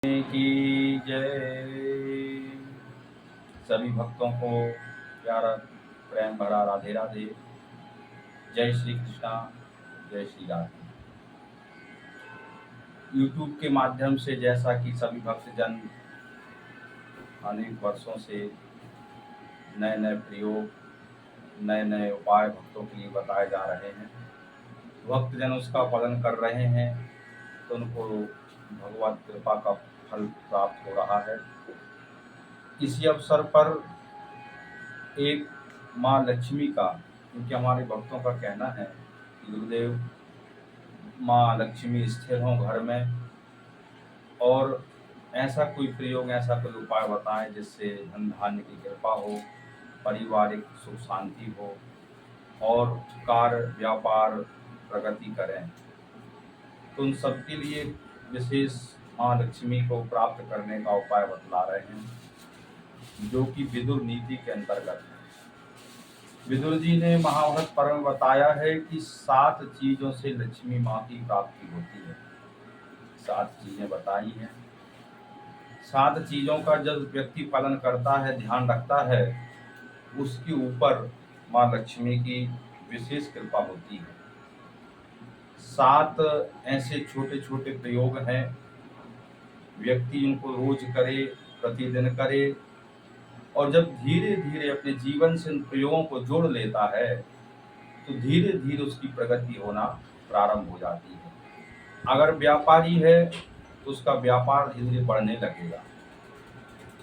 की जय। सभी भक्तों को प्यारा प्रेम भरा राधे राधे। जय श्री कृष्णा, जय श्री राधे। यूट्यूब के माध्यम से जैसा कि सभी भक्तजन अनेक वर्षों से नए नए प्रयोग, नए नए उपाय भक्तों के लिए बताए जा रहे हैं, भक्तजन उसका पालन कर रहे हैं, तो उनको भगवत कृपा का फल प्राप्त हो रहा है। इसी अवसर पर एक माँ लक्ष्मी का, क्योंकि हमारे भक्तों का कहना है कि गुरुदेव माँ लक्ष्मी स्थिर हों घर में, और ऐसा कोई प्रयोग, ऐसा कोई उपाय बताएं जिससे धन धान्य की कृपा हो, पारिवारिक सुख शांति हो और कार्य व्यापार प्रगति करें। तो उन सबके लिए विशेष माँ लक्ष्मी को प्राप्त करने का उपाय बतला रहे हैं, जो कि विदुर नीति के अंतर्गत है। विदुर जी ने महाभारत पर्व में बताया है कि 7 चीजों से लक्ष्मी माँ की प्राप्ति होती है। 7 चीजें बताई हैं। 7 चीजों का जब व्यक्ति पालन करता है, ध्यान रखता है, उसके ऊपर माँ लक्ष्मी की विशेष कृपा होती है। 7 ऐसे छोटे छोटे प्रयोग हैं, व्यक्ति इनको रोज करे, प्रतिदिन करे, और जब धीरे धीरे अपने जीवन से इन प्रयोगों को जोड़ लेता है तो धीरे धीरे उसकी प्रगति होना प्रारंभ हो जाती है। अगर व्यापारी है तो उसका व्यापार धीरे धीरे बढ़ने लगेगा।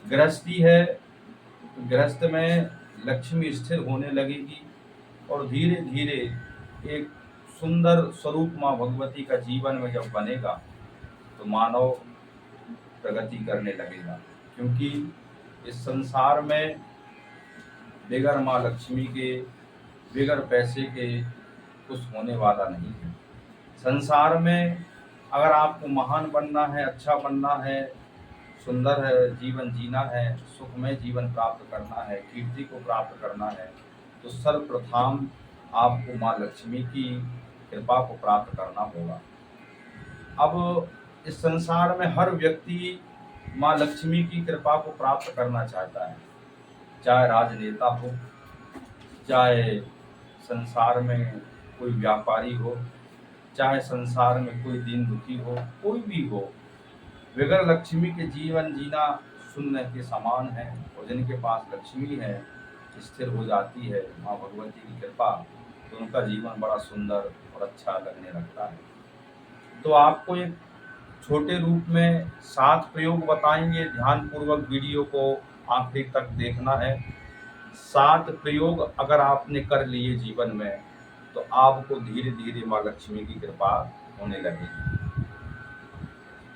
गृहस्थी है तो गृहस्थ में लक्ष्मी स्थिर होने लगेगी और धीरे धीरे एक सुंदर स्वरूप माँ भगवती का जीवन में जब बनेगा तो मानव प्रगति करने लगेगा। क्योंकि इस संसार में बगैर माँ लक्ष्मी के, बगैर पैसे के कुछ होने वाला नहीं है। संसार में अगर आपको महान बनना है, अच्छा बनना है, सुंदर है जीवन जीना है, सुखमय जीवन प्राप्त करना है, कीर्ति को प्राप्त करना है, तो सर्वप्रथम आपको माँ लक्ष्मी की कृपा को प्राप्त करना होगा। अब इस संसार में हर व्यक्ति माँ लक्ष्मी की कृपा को प्राप्त करना चाहता है, चाहे राजनेता हो, चाहे संसार में कोई व्यापारी हो, चाहे संसार में कोई दीन दुखी हो, कोई भी हो, बगैर लक्ष्मी के जीवन जीना शून्य के समान है। और जिनके पास लक्ष्मी है, स्थिर हो जाती है माँ भगवती की कृपा, तो उनका जीवन बड़ा सुंदर और अच्छा लगने लगता है। तो आपको एक छोटे रूप में 7 प्रयोग बताएंगे, ध्यान पूर्वक वीडियो को आखिरी तक देखना है। 7 प्रयोग अगर आपने कर लिए जीवन में तो आपको धीरे धीरे माँ लक्ष्मी की कृपा होने लगेगी।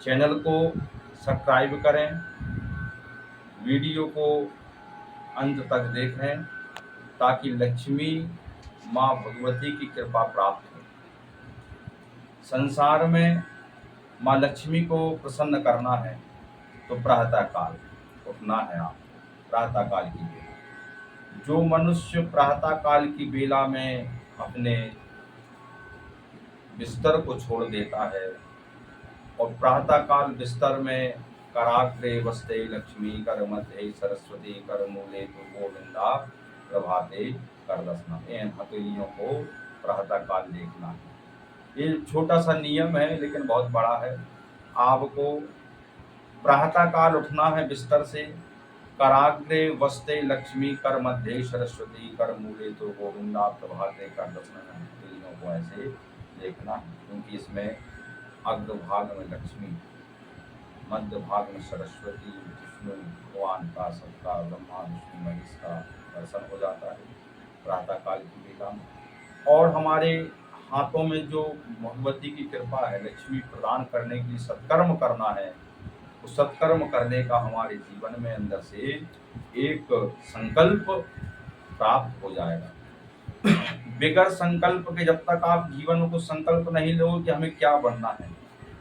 चैनल को सब्सक्राइब करें, वीडियो को अंत तक देखें ताकि लक्ष्मी माँ भगवती की कृपा प्राप्त हो। संसार में माँ लक्ष्मी को प्रसन्न करना है तो प्रातः काल उठना है। आप प्रातः काल की बेला, जो मनुष्य प्रातः काल की बेला में अपने बिस्तर को छोड़ देता है और प्रातः काल बिस्तर में कराग्रे वस्ते लक्ष्मी कर मध्य सरस्वती कर मूले तो गोविंदा प्रभाते कर दसना, इन हथेलियों को प्रातः काल देखना है। ये छोटा सा नियम है लेकिन बहुत बड़ा है। आपको प्रातः काल उठना है बिस्तर से, कराग्रे वस्ते लक्ष्मी कर मध्य सरस्वती कर मूले तो गोविंदा प्रभाते कर दसना, हथेलियों को ऐसे देखना है, क्योंकि इसमें अग्रभाग में लक्ष्मी, मध्य भाग में सरस्वती, विष्णु भगवान का, सबका ब्रह्मा विष्णु महेश का दर्शन हो जाता है प्रातः काल की बेला में। और हमारे हाथों में जो भगवती की कृपा है, लक्ष्मी प्रदान करने के लिए सत्कर्म करना है, तो सत्कर्म करने का हमारे जीवन में अंदर से एक संकल्प प्राप्त हो जाएगा। बगैर संकल्प के जब तक आप जीवन में कुछ संकल्प नहीं लोगे कि हमें क्या बनना है,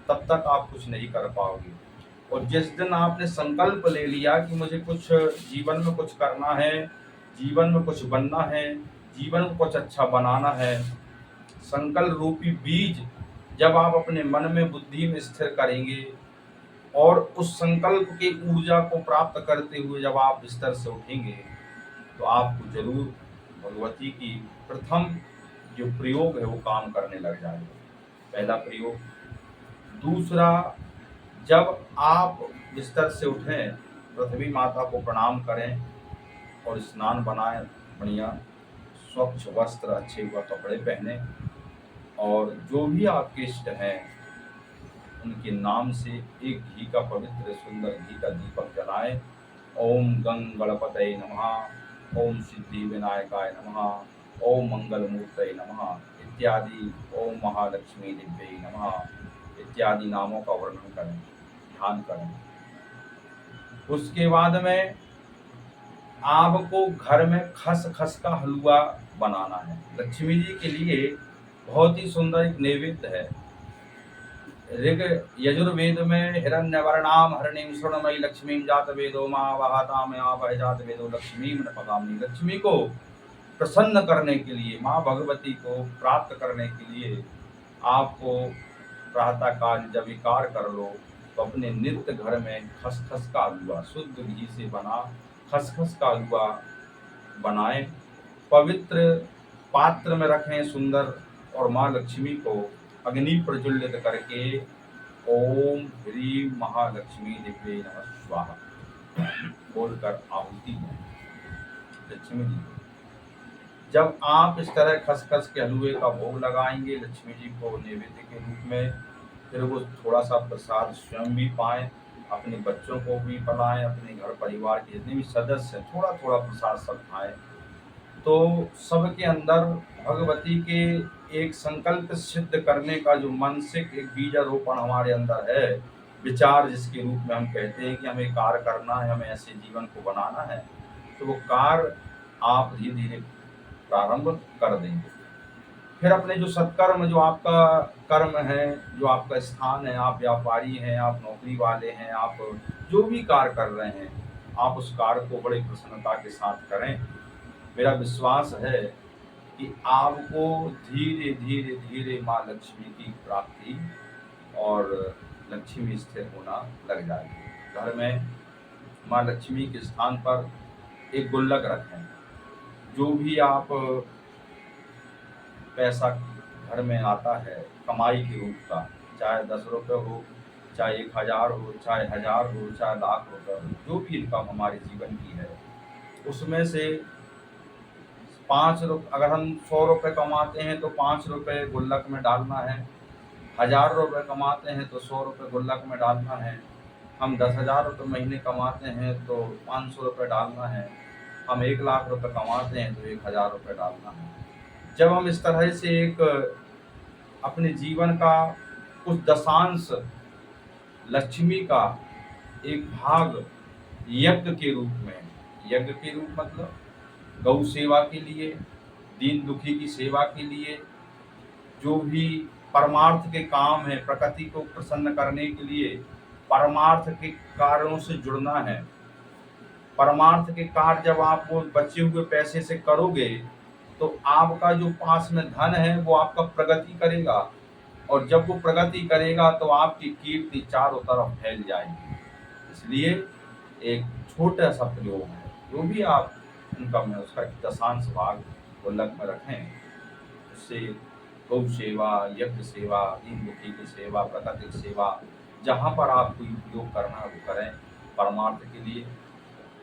तब तक आप कुछ नहीं कर पाओगे। और जिस दिन आपने संकल्प ले लिया कि मुझे कुछ जीवन में कुछ करना है, जीवन में कुछ बनना है, जीवन में कुछ अच्छा बनाना है, संकल्प रूपी बीज जब आप अपने मन में बुद्धि में स्थिर करेंगे और उस संकल्प की ऊर्जा को प्राप्त करते हुए जब आप बिस्तर से उठेंगे तो आपको जरूर भगवती की प्रथम जो प्रयोग है वो काम करने लग जाएगा। पहला प्रयोग। दूसरा, जब आप बिस्तर से उठें, पृथ्वी माता को प्रणाम करें और स्नान बनाएं, बढ़िया स्वच्छ वस्त्र, अच्छे हुआ कपड़े पहने और जो भी आपके इष्ट हैं उनके नाम से एक घी का पवित्र सुंदर घी का दीपक जलाएं। ओम गंग गणपतये नमः, ओम सिद्धि विनायकाय नमः, ओम मंगल मूर्तये नमः इत्यादि, ओम महालक्ष्मी दिव्यै नमः इत्यादि नामों का वर्णन करें, ध्यान करें। उसके बाद में आपको घर में खसखस का हलवा बनाना है। लक्ष्मी जी के लिए बहुत ही सुंदर एक नैवेद्य है। ऋग यजुर्वेद में हिरण्यवर्णाम हरिणीम स्वर्णमयी लक्ष्मीं जात वेदो मां वहाताम वह जात वेदो लक्ष्मीं न पदामि। लक्ष्मी को प्रसन्न करने के लिए, माँ भगवती को प्राप्त करने के लिए आपको प्रातः काल जब विकार कर लो तो अपने नित्य घर में खसखस का हलवा, शुद्ध घी से बना खसखस का हलवा बनाएं, पवित्र पात्र में रखें सुंदर, और माँ लक्ष्मी को अग्नि प्रज्वलित करके ओम ह्रीं महालक्ष्मी दिव्यै नमः स्वाहा बोलकर आहुति दें लक्ष्मी जी को। जब आप इस तरह खसखस के हलवे का भोग लगाएंगे लक्ष्मी जी को नैवेद्य के रूप में, फिर वो थोड़ा सा प्रसाद स्वयं भी पाएं, अपने बच्चों को भी पिलाएं, अपने घर परिवार के जितने भी सदस्य हैं थोड़ा थोड़ा प्रसाद सब खाएं, तो सबके अंदर भगवती के एक संकल्प सिद्ध करने का जो मानसिक एक बीजारोपण हमारे अंदर है, विचार जिसके रूप में हम कहते हैं कि हमें कार्य करना है, हमें ऐसे जीवन को बनाना है, तो वो कार्य आप धीरे धीरे प्रारंभ कर देंगे। फिर अपने जो सत्कर्म, जो आपका कर्म है, जो आपका स्थान है, आप व्यापारी हैं, आप नौकरी वाले हैं, आप जो भी कार्य कर रहे हैं, आप उस कार्य को बड़े प्रसन्नता के साथ करें। मेरा विश्वास है कि आपको धीरे धीरे धीरे माँ लक्ष्मी की प्राप्ति और लक्ष्मी स्थिर होना लग जाएगी। घर में माँ लक्ष्मी के स्थान पर एक गुल्लक रखें। जो भी आप पैसा घर में आता है कमाई के रूप का, चाहे 10 रुपये हो, चाहे 1000 हो, चाहे 1000 हो, चाहे लाख रुपये हो, जो भी इनकम हमारे जीवन की है, उसमें से 5 रुपये, अगर हम 100 रुपये कमाते हैं तो 5 रुपये गुल्लक में डालना है। 1000 रुपये कमाते हैं तो 100 रुपये गुल्लक में डालना है। हम 10,000 रुपये महीने कमाते हैं तो 500 रुपये डालना है। हम 1 लाख रुपये कमाते हैं तो 1000 रुपये डालना है। जब हम इस तरह से एक अपने जीवन का कुछ दशांश लक्ष्मी का एक भाग यज्ञ के रूप में, यज्ञ के रूप मतलब गौ सेवा के लिए, दीन दुखी की सेवा के लिए, जो भी परमार्थ के काम है, प्रकृति को प्रसन्न करने के लिए परमार्थ के कार्यों से जुड़ना है। परमार्थ के कार्य जब आप वो बचे हुए पैसे से करोगे तो आपका जो पास में धन है वो आपका प्रगति करेगा, और जब वो प्रगति करेगा तो आपकी कीर्ति चारों तरफ फैल जाएगी। इसलिए एक छोटा सा प्रयोग है, जो भी आप इनकम है उसका एक दशांश भाग गुल्लक में रखें। उससे गौ सेवा, यज्ञ सेवा, दीन दुखी की सेवा, प्राकृतिक सेवा, जहाँ पर आपको उपयोग करना है वो करें परमार्थ के लिए।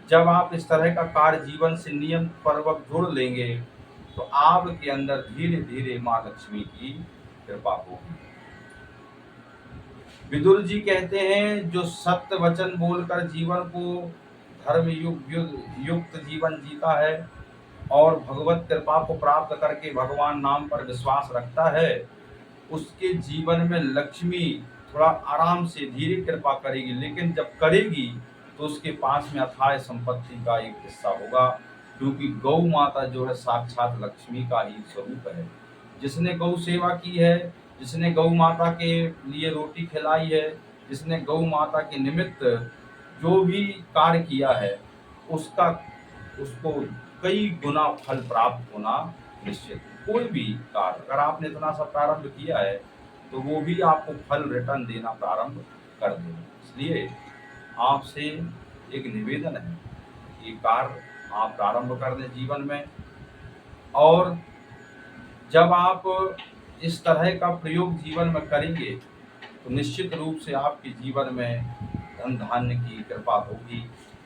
जब आप इस तरह का कार्य जीवन से नियम पूर्वक जोड़ लेंगे तो आपके अंदर धीरे धीरे माँ लक्ष्मी की कृपा होगी। विदुर जी कहते हैं, जो सत्य वचन बोलकर जीवन को धर्म युक्त जीवन जीता है और भगवत कृपा को प्राप्त करके भगवान नाम पर विश्वास रखता है, उसके जीवन में लक्ष्मी थोड़ा आराम से धीरे कृपा करेगी, लेकिन जब करेगी तो उसके पास में अथाह संपत्ति का एक हिस्सा होगा, क्योंकि गौ माता जो है साक्षात लक्ष्मी का ही स्वरूप है। जिसने गौ सेवा की है, जिसने गौ माता के लिए रोटी खिलाई है, जिसने गौ माता के निमित्त जो भी कार्य किया है, उसको कई गुना फल प्राप्त होना निश्चित। कोई भी कार्य अगर आपने इतना सा प्रारंभ किया है तो वो भी आपको फल रिटर्न देना प्रारंभ कर देगा। इसलिए इसलिए आपसे एक निवेदन है, ये कार्य आप प्रारंभ कर दें जीवन में। और जब आप इस तरह का प्रयोग जीवन में करेंगे तो निश्चित रूप से आपके जीवन में धन धान्य की कृपा होगी।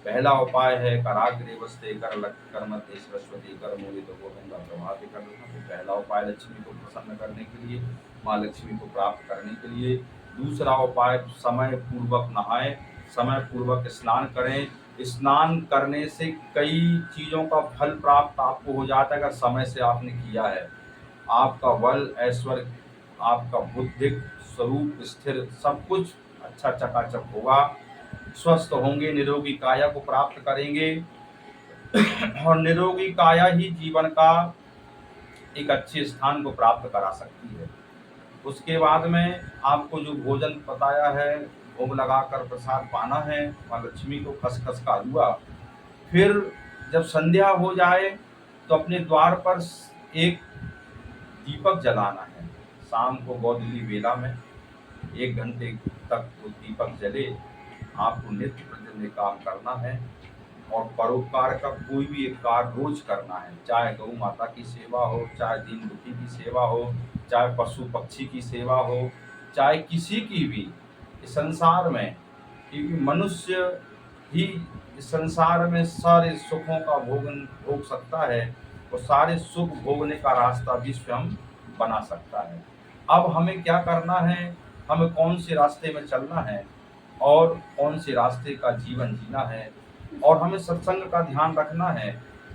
पहला उपाय है कराग्रे वस्ते कर कर्मते सरस्वती कर मूलित गोविंदा प्रभाते कर। तो पहला उपाय लक्ष्मी को प्रसन्न करने के लिए, माँ लक्ष्मी को प्राप्त करने के लिए। दूसरा उपाय समय पूर्वक नहाएं, समय पूर्वक स्नान करें। स्नान करने से कई चीज़ों का फल प्राप्त आपको हो जाता है अगर समय से आपने किया है। आपका बल, ऐश्वर्य, आपका बुद्धिक स्वरूप स्थिर, सब कुछ अच्छा चकाचक होगा। स्वस्थ होंगे, निरोगी काया को प्राप्त करेंगे और निरोगी काया ही जीवन का एक अच्छे स्थान को प्राप्त करा सकती है। उसके बाद में आपको जो भोजन बताया है, भोग लगाकर प्रसाद पाना है माँ लक्ष्मी को, खसखस का हलवा। फिर जब संध्या हो जाए तो अपने द्वार पर एक दीपक जलाना है। शाम को गोधूली बेला में 1 घंटे तक वो दीपक जले। आपको नित्य प्रतिदिन काम करना है और परोपकार का कोई भी एक कार्य रोज करना है, चाहे गौ माता की सेवा हो, चाहे दीन दुखी की सेवा हो, चाहे पशु पक्षी की सेवा हो, चाहे किसी की भी इस संसार में, क्योंकि मनुष्य ही इस संसार में सारे सुखों का भोग सकता है और सारे सुख भोगने का रास्ता भी स्वयं बना सकता है। अब हमें क्या करना है, हमें कौन से रास्ते में चलना है और कौन से रास्ते का जीवन जीना है। और हमें सत्संग का ध्यान रखना है,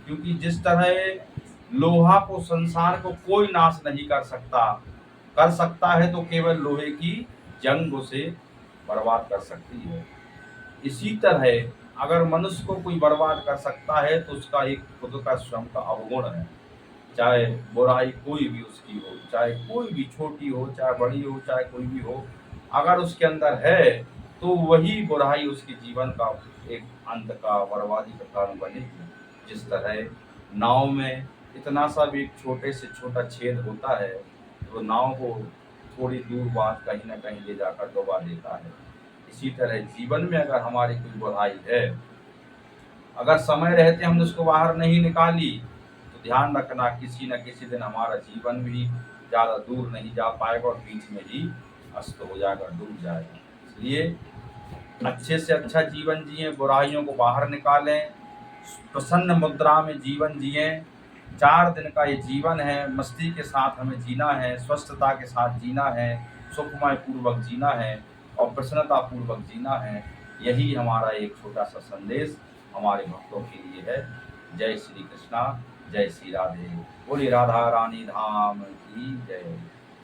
क्योंकि जिस तरह लोहा को, संसार को कोई नाश नहीं कर सकता है तो केवल लोहे की जंग उसे बर्बाद कर सकती है। इसी तरह अगर मनुष्य को कोई बर्बाद कर सकता है तो उसका एक खुद का स्वयं का अवगुण है। चाहे बुराई कोई भी उसकी हो, चाहे कोई भी छोटी हो, चाहे बड़ी हो, चाहे कोई भी हो, अगर उसके अंदर है तो वही बुराई उसके जीवन का एक अंत का, बर्बादी का कारण बनेगी। जिस तरह नाव में इतना सा भी एक छोटे से छोटा छेद होता है तो नाव को थोड़ी दूर बाद कहीं ना कहीं ले जाकर डुबा देता है। इसी तरह जीवन में अगर हमारी कोई बुराई है, अगर समय रहते हमने उसको बाहर नहीं निकाली तो ध्यान रखना किसी न किसी दिन हमारा जीवन भी ज़्यादा दूर नहीं जा पाएगा और बीच में ही अस्त हो जाएगा, डूब जाएगा। इसलिए अच्छे से अच्छा जीवन जिए, बुराइयों को बाहर निकालें, प्रसन्न मुद्रा में जीवन जिए। 4 दिन का ये जीवन है, मस्ती के साथ हमें जीना है, स्वस्थता के साथ जीना है, सुखमय पूर्वक जीना है और प्रसन्नता पूर्वक जीना है। यही हमारा एक छोटा सा संदेश हमारे भक्तों के लिए है। जय श्री कृष्णा, जय श्री राधे, बोली राधा रानी धाम की जय।